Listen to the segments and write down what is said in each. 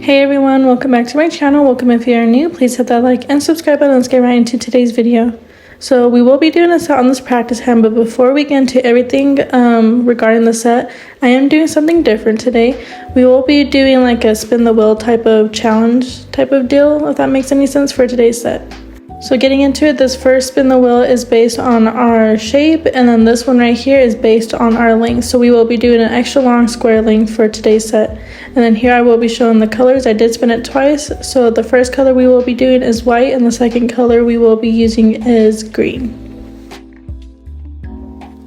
Hey everyone, welcome back to my channel. Welcome if you are new. Please hit that like and subscribe button. Let's get right into today's video. So we will be doing a set on this practice hand, but before we get into everything regarding the set, I am doing something different today. We will be doing like a spin the wheel type of challenge type of deal, if that makes any sense, for today's set. So getting into it, this first spin the wheel is based on our shape, and then this one right here is based on our length. So we will be doing an extra long square length for today's set. And then here I will be showing the colors. I did spin it twice. So the first color we will be doing is white, and the second color we will be using is green.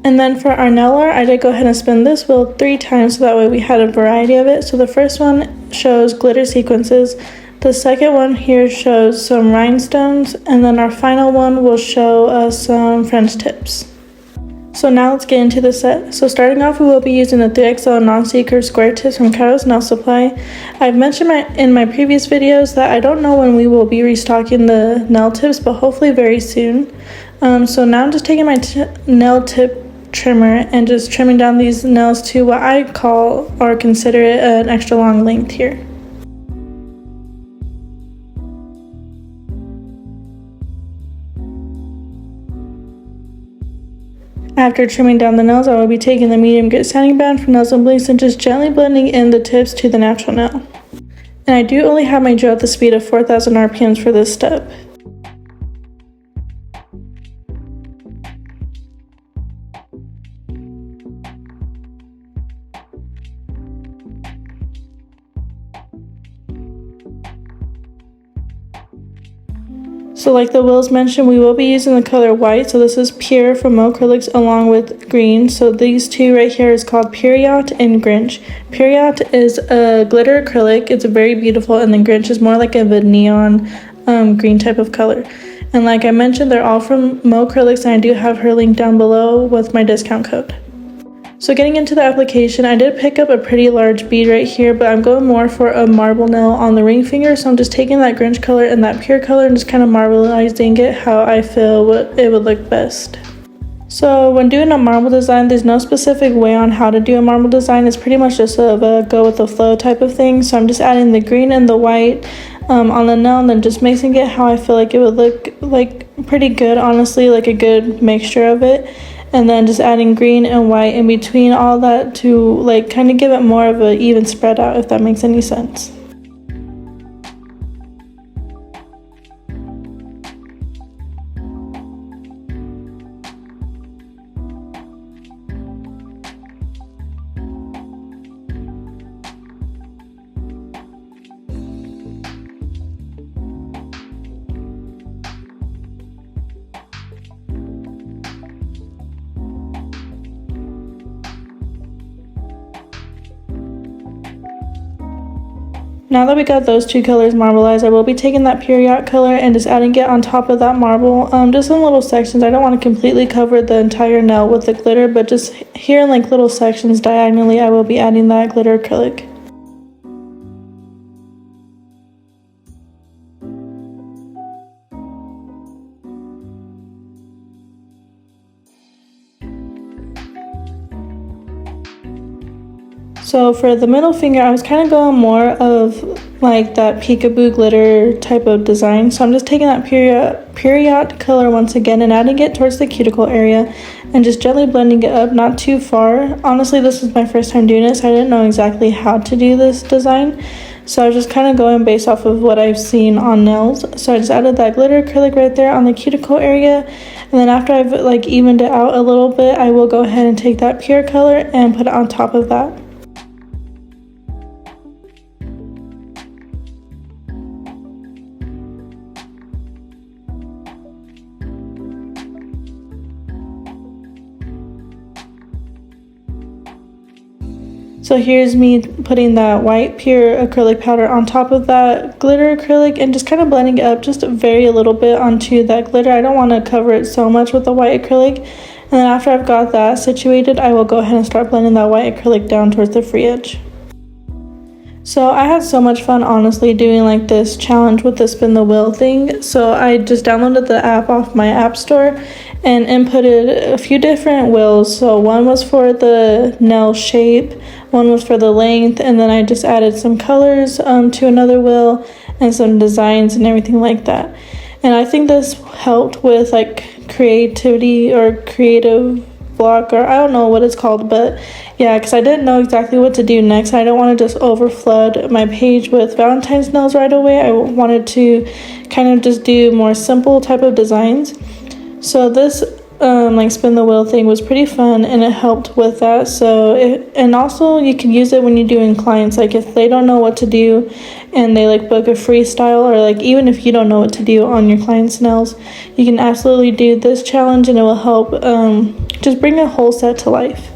And then for our nail art, I did go ahead and spin this wheel 3 times so that way we had a variety of it. So the first one shows glitter sequences. The second one here shows some rhinestones, and then our final one will show us some French tips. So now let's get into the set. So starting off, we will be using the 3XL non-seeker square tips from Kairos Nail Supply. I've mentioned in my previous videos that I don't know when we will be restocking the nail tips, but hopefully very soon. So now I'm just taking my nail tip trimmer and just trimming down these nails to what I call or consider it an extra long length here. After trimming down the nails, I will be taking the medium grit sanding band from Nails and Blinks and just gently blending in the tips to the natural nail. And I do only have my drill at the speed of 4,000 RPMs for this step. So like the wheels mentioned, we will be using the color white. So this is pure from acrylics along with green. So these two right here is called Pure Yacht and Grinch. Pure Yacht is a glitter acrylic. It's very beautiful, and then Grinch is more like a neon green type of color. And like I mentioned, they're all from acrylics, and I do have her link down below with my discount code. So getting into the application, I did pick up a pretty large bead right here, but I'm going more for a marble nail on the ring finger. So I'm just taking that Grinch color and that pure color and just kind of marbleizing it how I feel it would look best. So when doing a marble design, there's no specific way on how to do a marble design. It's pretty much just a go with the flow type of thing. So I'm just adding the green and the white on the nail and then just mixing it how I feel like it would look like pretty good, honestly, like a good mixture of it. And then just adding green and white in between all that to like kind of give it more of an even spread out, if that makes any sense. Now that we got those two colors marbleized, I will be taking that Pure Yacht color and just adding it on top of that marble, just in little sections. I don't want to completely cover the entire nail with the glitter, but just here in like little sections diagonally, I will be adding that glitter acrylic. So for the middle finger, I was kind of going more of like that peekaboo glitter type of design. So I'm just taking that Pure Yacht color once again and adding it towards the cuticle area and just gently blending it up, not too far. Honestly, this is my first time doing it, so I didn't know exactly how to do this design. So I was just kind of going based off of what I've seen on nails. So I just added that glitter acrylic right there on the cuticle area. And then after I've like evened it out a little bit, I will go ahead and take that pure color and put it on top of that. So here's me putting that white pure acrylic powder on top of that glitter acrylic and just kind of blending it up just a little bit onto that glitter. I don't want to cover it so much with the white acrylic. And then after I've got that situated, I will go ahead and start blending that white acrylic down towards the free edge. So I had so much fun, honestly, doing like this challenge with the spin the wheel thing. So I just downloaded the app off my app store and inputted a few different wheels. So one was for the nail shape, one was for the length, and then I just added some colors to another wheel and some designs and everything like that. And I think this helped with like creativity or creative block, or I don't know what it's called, but yeah, because I didn't know exactly what to do next. I don't want to just overflood my page with Valentine's nails right away. I wanted to kind of just do more simple type of designs. So this like spin the wheel thing was pretty fun, and it helped with that. And also you can use it when you're doing clients, like if they don't know what to do and they like book a freestyle, or like even if you don't know what to do on your client's nails, you can absolutely do this challenge and it will help just bring a whole set to life.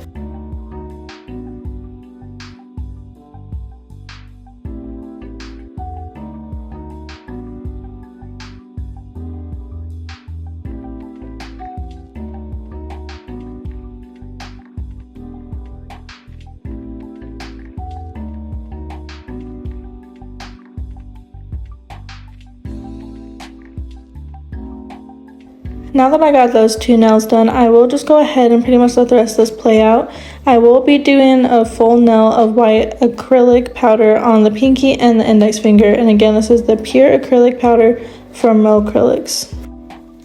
Now that I got those two nails done, I will just go ahead and pretty much let the rest of this play out. I will be doing a full nail of white acrylic powder on the pinky and the index finger. And again, this is the pure acrylic powder from 𝐿_acrylics.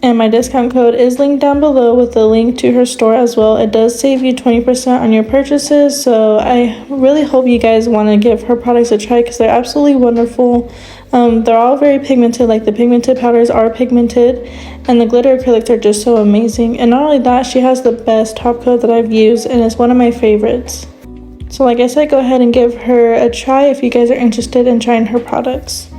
And my discount code is linked down below with a link to her store as well. It does save you 20% on your purchases. So I really hope you guys want to give her products a try because they're absolutely wonderful. They're all very pigmented, like the pigmented powders are pigmented, and the glitter acrylics are just so amazing. And not only that, she has the best top coat that I've used, and it's one of my favorites. So like I said, go ahead and give her a try if you guys are interested in trying her products.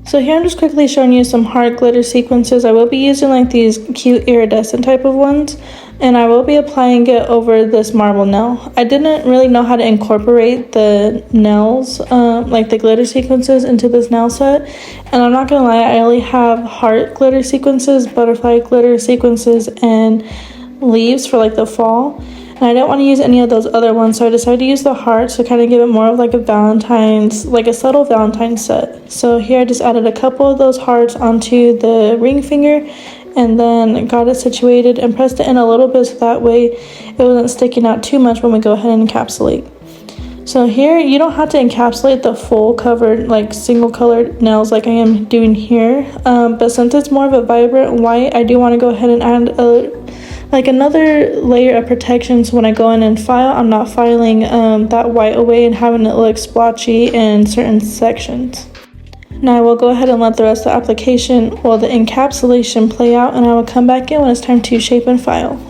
So here I'm just quickly showing you some heart glitter sequences. I will be using like these cute iridescent type of ones, and I will be applying it over this marble nail. I didn't really know how to incorporate the nails, like the glitter sequences into this nail set, and I'm not gonna lie, I only have heart glitter sequences, butterfly glitter sequences, and leaves for like the fall. And I didn't want to use any of those other ones, so I decided to use the hearts to kind of give it more of like a Valentine's, like a subtle Valentine's set. So here I just added a couple of those hearts onto the ring finger, and then got it situated and pressed it in a little bit so that way it wasn't sticking out too much when we go ahead and encapsulate. So here you don't have to encapsulate the full covered like single colored nails like I am doing here, but since it's more of a vibrant white, I do want to go ahead and add another layer of protection, so when I go in and file, I'm not filing that white away and having it look splotchy in certain sections. Now I will go ahead and let the rest of the application, well, the encapsulation, play out, and I will come back in when it's time to shape and file.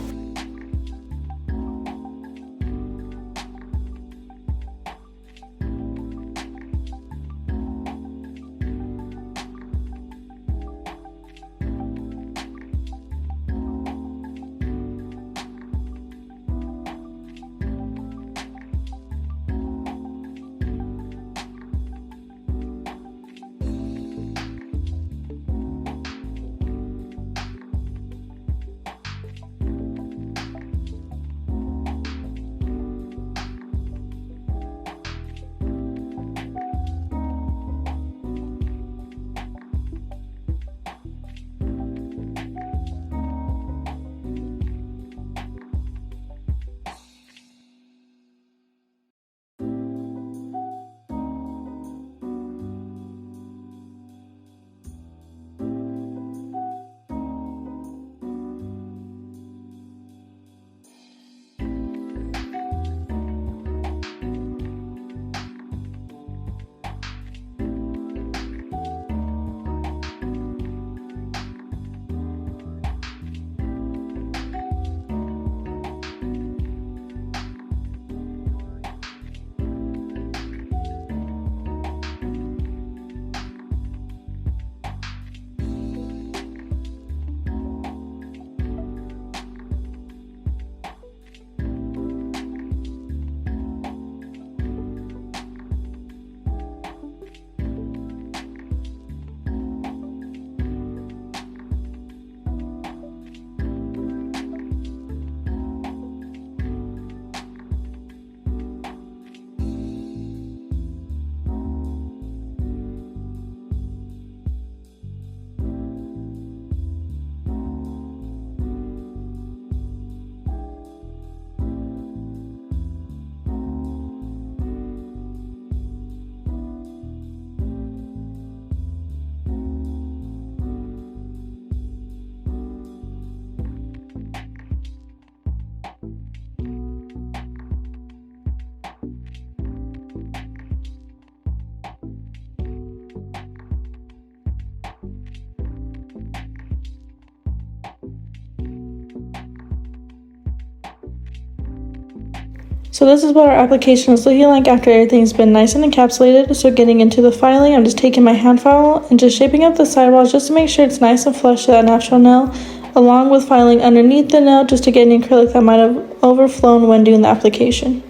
So this is what our application is looking like after everything's been nice and encapsulated. So getting into the filing, I'm just taking my hand file and just shaping up the sidewalls just to make sure it's nice and flush to that natural nail, along with filing underneath the nail just to get any acrylic that might have overflown when doing the application.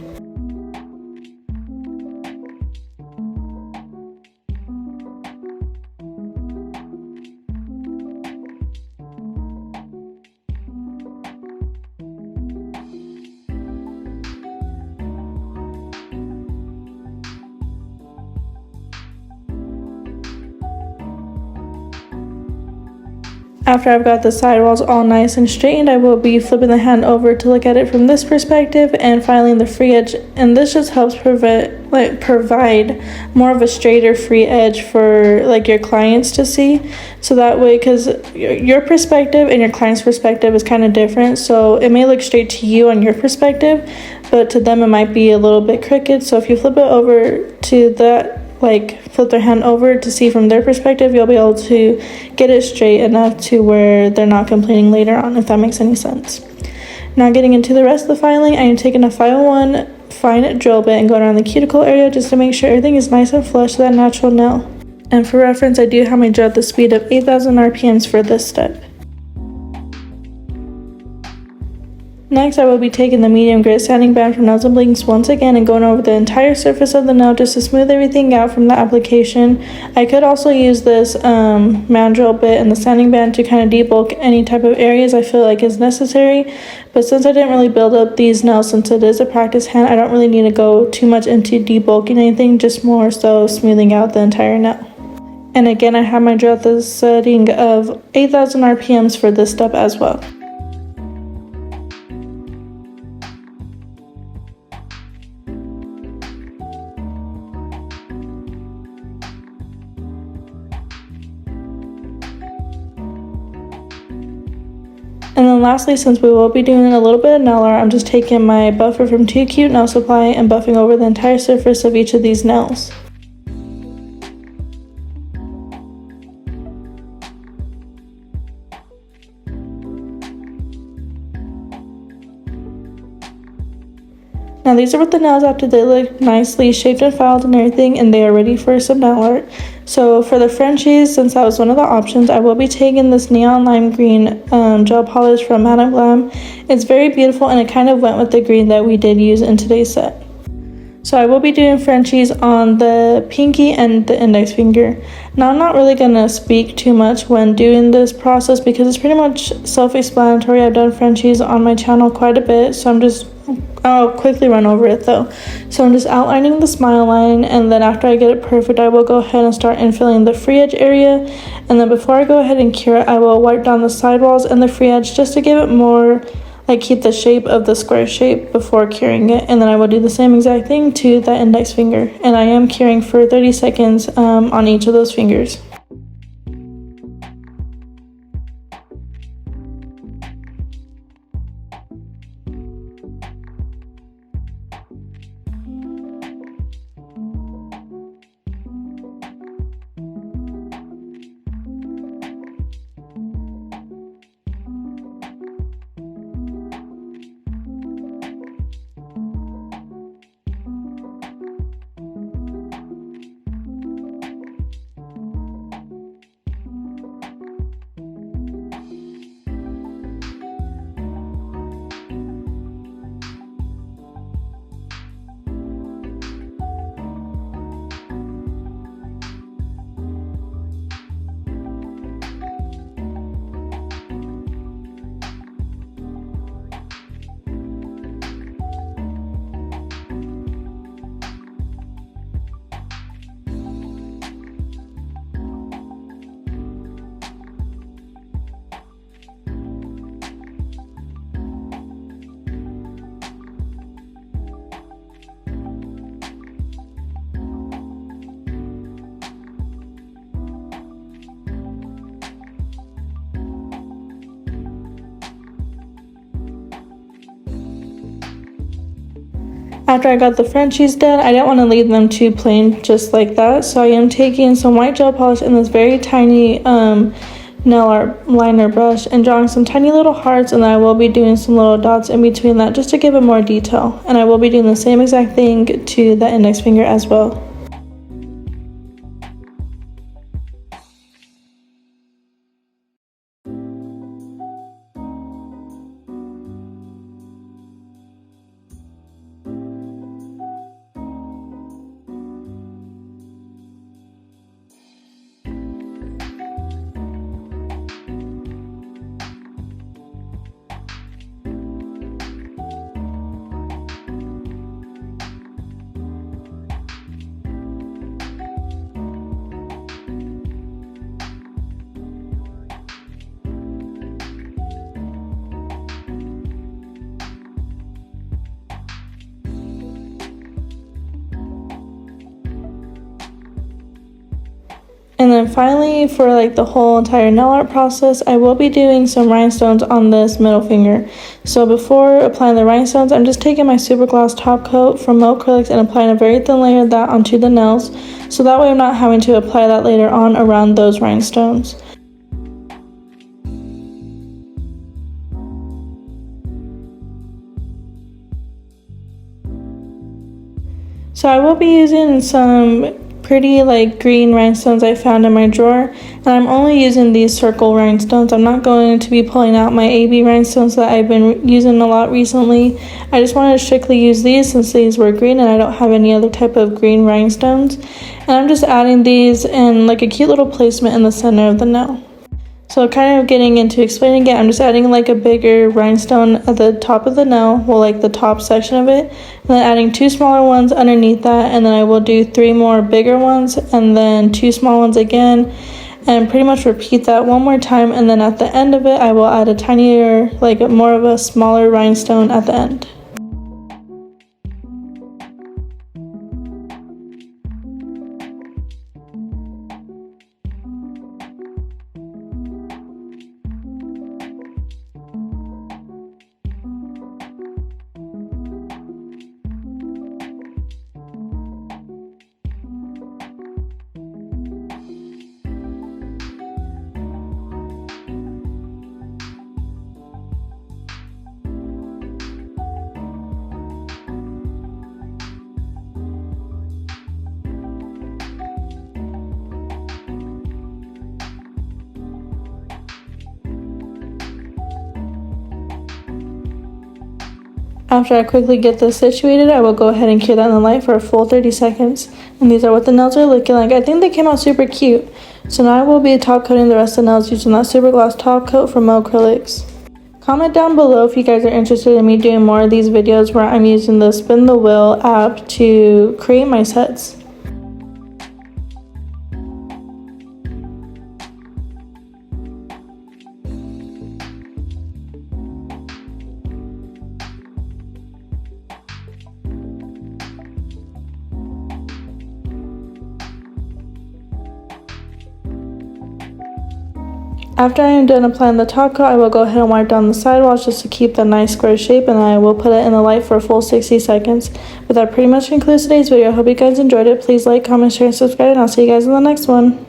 After I've got the sidewalls all nice and straightened, I will be flipping the hand over to look at it from this perspective and filing the free edge, and this just helps provide more of a straighter free edge for like your clients to see. So that way, because your perspective and your client's perspective is kind of different, so it may look straight to you on your perspective, but to them it might be a little bit crooked. So if you flip it over to that, like flip their hand over to see from their perspective, you'll be able to get it straight enough to where they're not complaining later on, if that makes any sense. Now getting into the rest of the filing, I am taking a file 1 fine drill bit and going around the cuticle area just to make sure everything is nice and flush to that natural nail. And for reference, I do have my drill at the speed of 8,000 RPMs for this step. Next, I will be taking the medium grit sanding band from Nails and Blinks once again and going over the entire surface of the nail just to smooth everything out from the application. I could also use this mandrel bit and the sanding band to kind of debulk any type of areas I feel like is necessary, but since I didn't really build up these nails since it is a practice hand, I don't really need to go too much into debulking anything, just more so smoothing out the entire nail. And again, I have my drill at the setting of 8,000 RPMs for this step as well. And then lastly, since we will be doing a little bit of nail art, I'm just taking my buffer from Too Cute Nail Supply and buffing over the entire surface of each of these nails. Now these are what the nails after they look nicely shaped and filed and everything, and they are ready for some nail art. So for the Frenchies, since that was one of the options, I will be taking this neon lime green gel polish from Madame Glam. It's very beautiful and it kind of went with the green that we did use in today's set. So I will be doing Frenchies on the pinky and the index finger. Now I'm not really going to speak too much when doing this process because it's pretty much self-explanatory. I've done Frenchies on my channel quite a bit, so I'll quickly run over it though. So I'm just outlining the smile line, and then after I get it perfect, I will go ahead and start infilling the free edge area. And then before I go ahead and cure it, I will wipe down the sidewalls and the free edge just to give it more, like keep the shape of the square shape before curing it. And then I will do the same exact thing to that index finger. And I am curing for 30 seconds on each of those fingers. After I got the Frenchies done, I didn't want to leave them too plain just like that, so I am taking some white gel polish in this very tiny nail art liner brush and drawing some tiny little hearts, and then I will be doing some little dots in between that just to give it more detail. And I will be doing the same exact thing to the index finger as well. And then finally, for like the whole entire nail art process, I will be doing some rhinestones on this middle finger. So before applying the rhinestones, I'm just taking my super gloss top coat from 𝐿 and applying a very thin layer of that onto the nails, so that way I'm not having to apply that later on around those rhinestones. So I will be using some pretty like green rhinestones I found in my drawer, and I'm only using these circle rhinestones. I'm not going to be pulling out my AB rhinestones that I've been using a lot recently. I just wanted to strictly use these since these were green and I don't have any other type of green rhinestones. And I'm just adding these in like a cute little placement in the center of the nail. So kind of getting into explaining it, I'm just adding like a bigger rhinestone at the top of the nail, well like the top section of it, and then adding 2 smaller ones underneath that, and then I will do 3 more bigger ones and then 2 small ones again, and pretty much repeat that one more time, and then at the end of it I will add a tinier, like more of a smaller rhinestone at the end. After I quickly get this situated, I will go ahead and cure that in the light for a full 30 seconds. And these are what the nails are looking like. I think they came out super cute. So now I will be top coating the rest of the nails using that super gloss top coat from 𝐿. Comment down below if you guys are interested in me doing more of these videos where I'm using the Spin the Wheel app to create my sets. After I am done applying the top coat, I will go ahead and wipe down the sidewalls just to keep the nice square shape, and I will put it in the light for a full 60 seconds. But that pretty much concludes today's video. I hope you guys enjoyed it. Please like, comment, share, and subscribe, and I'll see you guys in the next one.